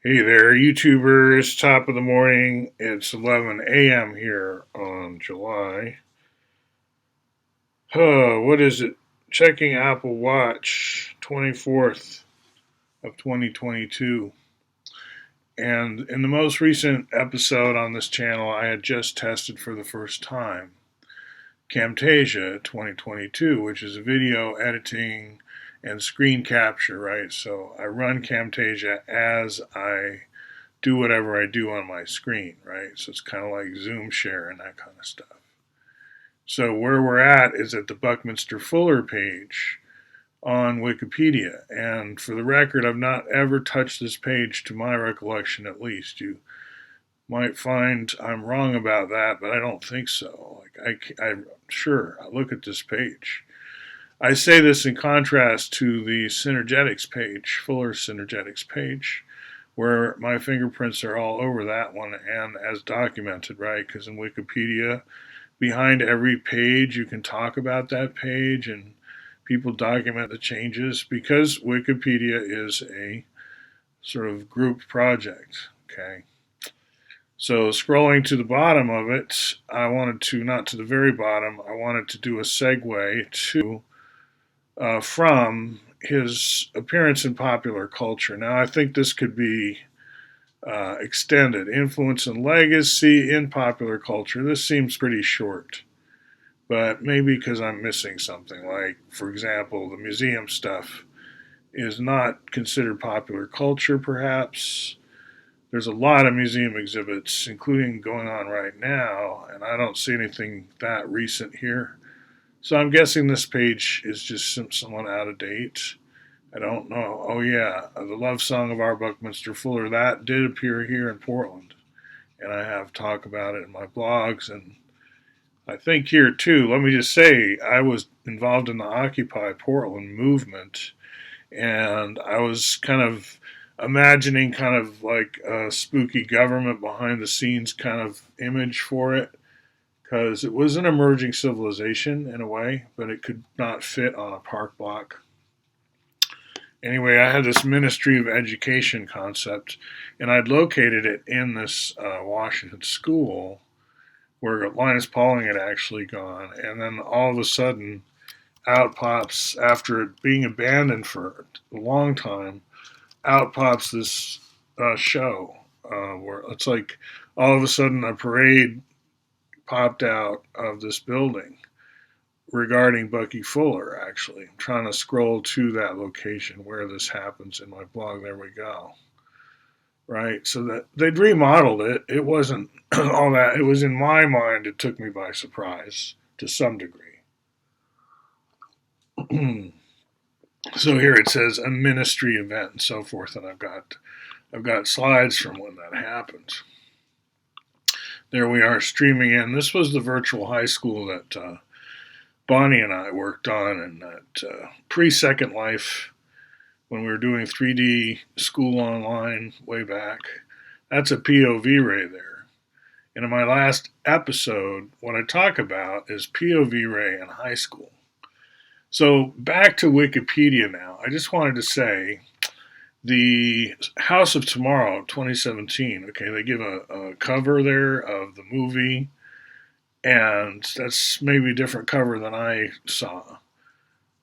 Hey there, YouTubers. Top of the morning. It's 11 a.m. here on July. What is it? Checking Apple Watch, 24th of 2022. And in the most recent episode on this channel, I had just tested for the first time Camtasia 2022, which is video editing and screen capture, right? So I run Camtasia as I do whatever I do on my screen, right? So it's kind of like Zoom share and that kind of stuff. So where we're at is at the Buckminster Fuller page on Wikipedia. And for the record, I've not ever touched this page to my recollection, at least. You might find I'm wrong about that, but I don't think so. I'm sure, I look at this page. I say this in contrast to the Synergetics page, Fuller Synergetics page, where my fingerprints are all over that one and as documented, right? Because in Wikipedia, behind every page, you can talk about that page and people document the changes because Wikipedia is a sort of group project, okay? So scrolling to the bottom of it, I wanted to, not to the very bottom, I wanted to do a segue to from his appearance in popular culture. Now, I think this could be extended influence and legacy in popular culture. This seems pretty short, but maybe because I'm missing something. Like, for example, the museum stuff is not considered popular culture, perhaps. There's a lot of museum exhibits, including going on right now, and I don't see anything that recent here. So I'm guessing this page is just somewhat out of date. I don't know. Oh, yeah, the love song of our Buckminster Fuller, that did appear here in Portland. And I have talked about it in my blogs. And I think here, too, let me just say, I was involved in the Occupy Portland movement. And I was kind of imagining kind of like a spooky government behind the scenes kind of image for it because it was an emerging civilization in a way, but it could not fit on a park block. Anyway, I had this Ministry of Education concept, and I'd located it in this Washington school where Linus Pauling had actually gone. And then all of a sudden, out pops, after it being abandoned for a long time, out pops this show where it's like all of a sudden a parade popped out of this building regarding Bucky Fuller, actually. I'm trying to scroll to that location where this happens in my blog. There we go. Right? So that they'd remodeled it. It wasn't all that. It was in my mind, it took me by surprise to some degree. So here it says a ministry event and so forth, and I've got slides from when that happened. There we are streaming in. This was the virtual high school that Bonnie and I worked on in that pre-Second Life when we were doing 3D school online way back. That's a POV ray there. And in my last episode, what I talk about is POV ray in high school. So back to Wikipedia now. I just wanted to say the House of Tomorrow 2017, okay, they give a cover there of the movie, and that's maybe a different cover than I saw.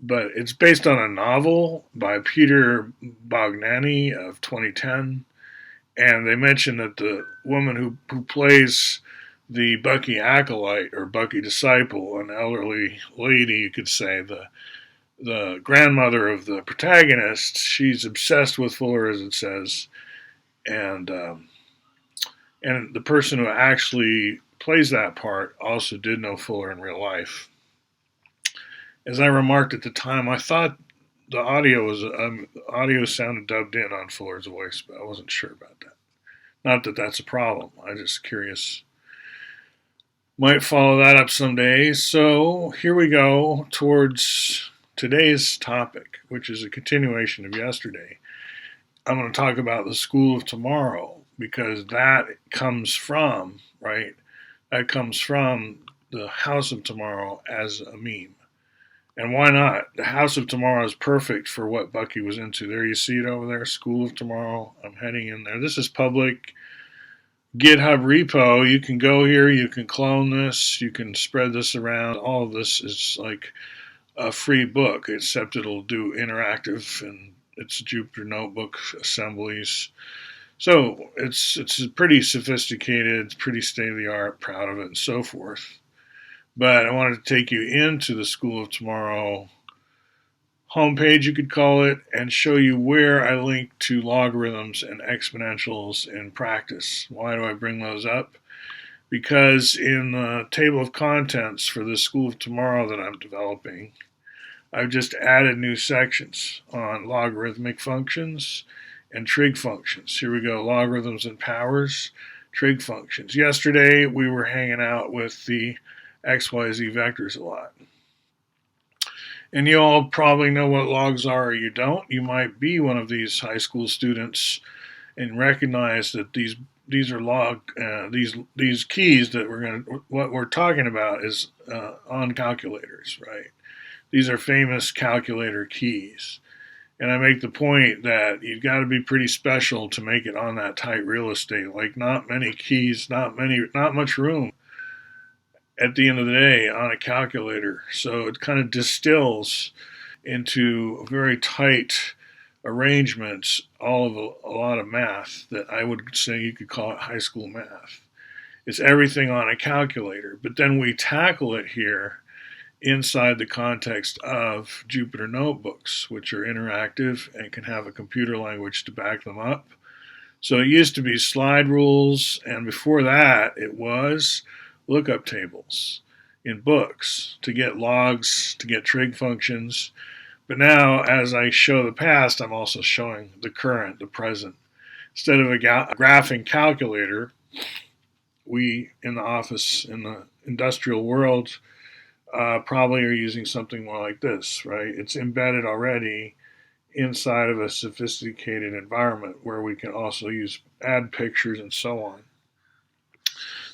But it's based on a novel by Peter Bogdanany of 2010, and they mention that the woman who plays the Bucky acolyte or Bucky disciple, an elderly lady, you could say, the grandmother of the protagonist, she's obsessed with Fuller, as it says, and and the person who actually plays that part also did know Fuller in real life. As I remarked at the time, I thought the audio sounded dubbed in on Fuller's voice, but I wasn't sure about that. Not that that's a problem. I'm just curious. Might follow that up someday. So here we go towards today's topic, which is a continuation of yesterday. I'm going to talk about the School of Tomorrow because that comes from, right? That comes from the House of Tomorrow as a meme. And why not? The House of Tomorrow is perfect for what Bucky was into. There you see it over there, School of Tomorrow. I'm heading in there. This is public GitHub repo. You can go here, you can clone this, you can spread this around. All of this is like a free book, except it'll do interactive and it's Jupyter Notebook assemblies. So it's pretty sophisticated, pretty state of the art, proud of it, and so forth. But I wanted to take you into the School of Tomorrow homepage, you could call it, and show you where I link to logarithms and exponentials in practice. Why do I bring those up? Because in the table of contents for the School of Tomorrow that I'm developing, I've just added new sections on logarithmic functions and trig functions. Here we go, logarithms and powers, trig functions. Yesterday we were hanging out with the XYZ vectors a lot. And you all probably know what logs are or you don't. You might be one of these high school students and recognize that these are log these keys that what we're talking about is on calculators, right? These are famous calculator keys. And I make the point that you've got to be pretty special to make it on that tight real estate. Like not many keys, not much room at the end of the day on a calculator. So it kind of distills into very tight arrangements all of a lot of math that I would say you could call it high school math. It's everything on a calculator, but then we tackle it here inside the context of Jupyter Notebooks, which are interactive and can have a computer language to back them up. So it used to be slide rules, and before that it was lookup tables in books to get logs, to get trig functions. But now, as I show the past, I'm also showing the current, the present. Instead of a graphing calculator, we in the office, in the industrial world, probably are using something more like this, right? It's embedded already inside of a sophisticated environment where we can also add pictures and so on.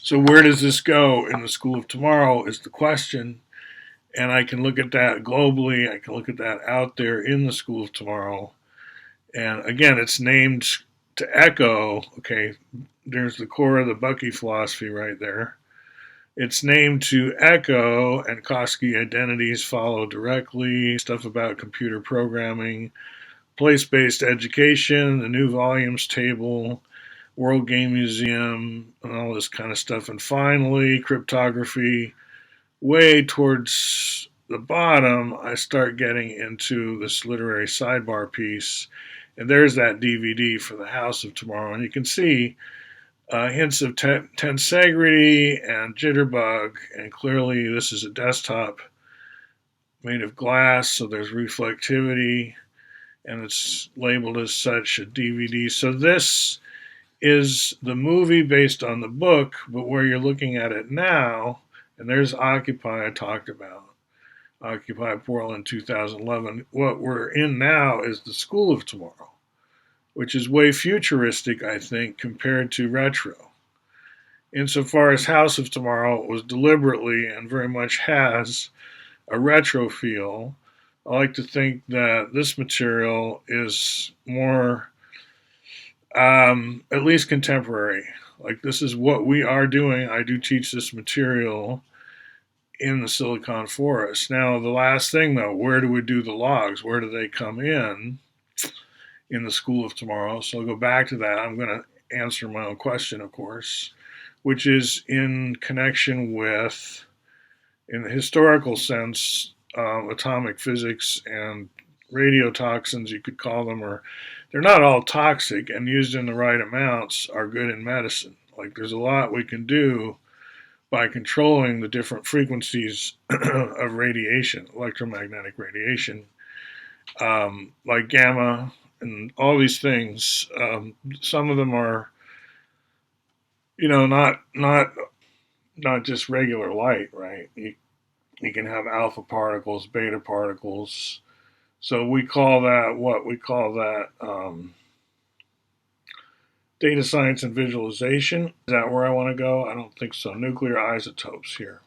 So where does this go in the School of Tomorrow is the question, and I can look at that globally, I can look at that out there in the School of Tomorrow, and again, it's named to echo, okay, there's the core of the Bucky philosophy right there. It's named to echo, and Koski identities follow directly, stuff about computer programming, place-based education, the new volumes table, World Game Museum, and all this kind of stuff. And finally, cryptography. Way towards the bottom, I start getting into this literary sidebar piece. And there's that DVD for the House of Tomorrow. And you can see hints of tensegrity and jitterbug. And clearly, this is a desktop made of glass, so there's reflectivity. And it's labeled as such a DVD. So this is the movie based on the book, but where you're looking at it now, and there's Occupy I talked about, Occupy Portland 2011. What we're in now is the School of Tomorrow, which is way futuristic, I think, compared to retro. Insofar as House of Tomorrow was deliberately and very much has a retro feel, I like to think that this material is more at least contemporary. Like this is what we are doing. I do teach this material in the Silicon Forest. Now, the last thing though, where do we do the logs? Where do they come in the School of Tomorrow? So I'll go back to that. I'm going to answer my own question, of course, which is in connection with, in the historical sense, atomic physics and radiotoxins, you could call them, or they're not all toxic, and used in the right amounts are good in medicine. Like there's a lot we can do by controlling the different frequencies of radiation, electromagnetic radiation, like gamma and all these things. Some of them are, not just regular light, right? You can have alpha particles, beta particles. So we call that data science and visualization. Is that where I want to go? I don't think so. Nuclear isotopes here.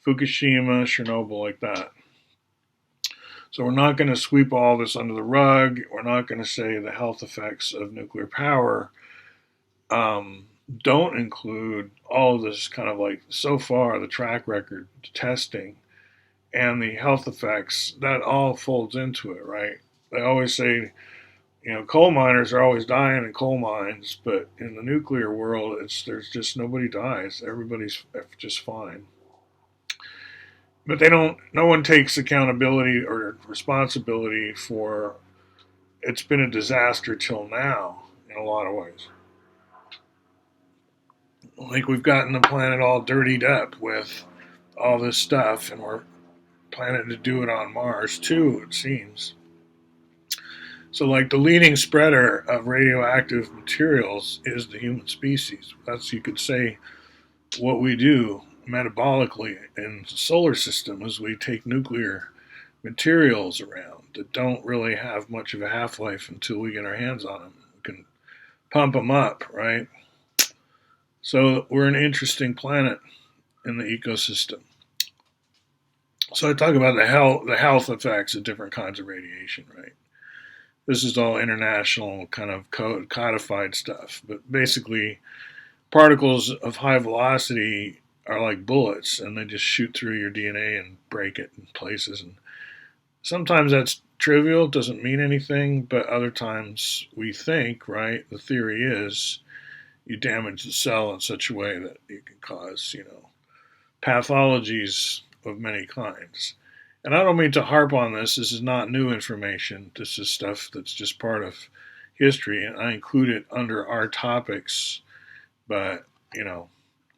Fukushima, Chernobyl, like that. So we're not going to sweep all this under the rug. We're not going to say the health effects of nuclear power don't include all of this kind of like so far the track record, the testing, and the health effects. That all folds into it, right? They always say, coal miners are always dying in coal mines, but in the nuclear world, there's just nobody dies. Everybody's just fine. But they don't. No one takes accountability or responsibility for it's been a disaster till now in a lot of ways. Like we've gotten the planet all dirtied up with all this stuff, and we're planning to do it on Mars too. It seems. So, like the leading spreader of radioactive materials is the human species. That's, you could say, what we do metabolically in the solar system is we take nuclear materials around that don't really have much of a half-life until we get our hands on them. We can pump them up, right? So we're an interesting planet in the ecosystem. So I talk about the health effects of different kinds of radiation, right? This is all international kind of codified stuff, but basically particles of high velocity are like bullets, and they just shoot through your DNA and break it in places. And sometimes that's trivial, doesn't mean anything, but other times we think, right? The theory is you damage the cell in such a way that it can cause, pathologies of many kinds. And I don't mean to harp on this. This is not new information. This is stuff that's just part of history, and I include it under our topics. But,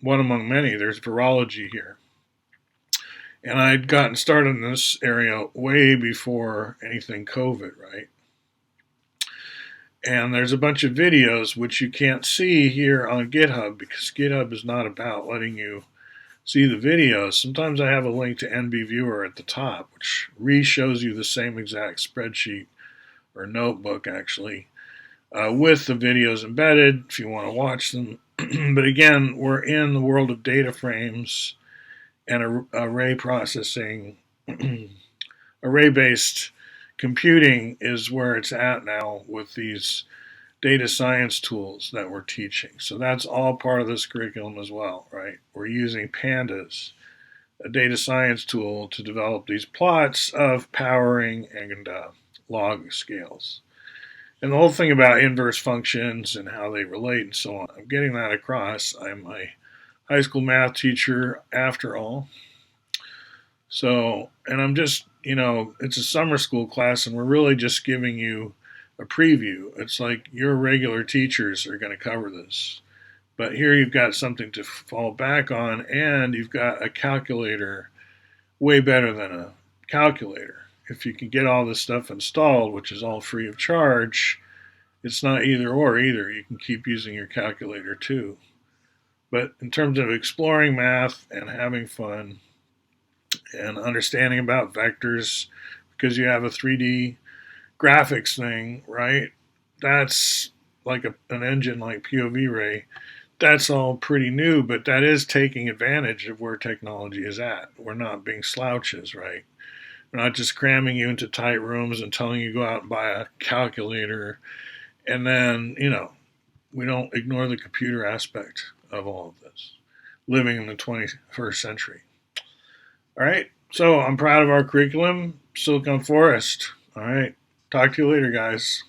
one among many, there's virology here. And I'd gotten started in this area way before anything COVID, right? And there's a bunch of videos which you can't see here on GitHub because GitHub is not about letting you see the videos. Sometimes I have a link to NB Viewer at the top, which re-shows you the same exact spreadsheet or notebook, actually, with the videos embedded if you want to watch them. But again, we're in the world of data frames and array processing. Array-based computing is where it's at now with these data science tools that we're teaching. So that's all part of this curriculum as well, right? We're using pandas, a data science tool, to develop these plots of powering and log scales. And the whole thing about inverse functions and how they relate and so on, I'm getting that across. I'm a high school math teacher after all. So, and I'm just, it's a summer school class, and we're really just giving you a preview. It's like your regular teachers are going to cover this. But here you've got something to fall back on, and you've got a calculator way better than a calculator. If you can get all this stuff installed, which is all free of charge, it's not either or either. You can keep using your calculator too. But in terms of exploring math and having fun and understanding about vectors, because you have a 3D graphics thing, right? That's like an engine like POV that's all pretty new, but that is taking advantage of where technology is at. We're not being slouches, right? We're not just cramming you into tight rooms and telling you to go out and buy a calculator. And then, we don't ignore the computer aspect of all of this, living in the 21st century. All right, so I'm proud of our curriculum, Silicon Forest. All right, talk to you later, guys.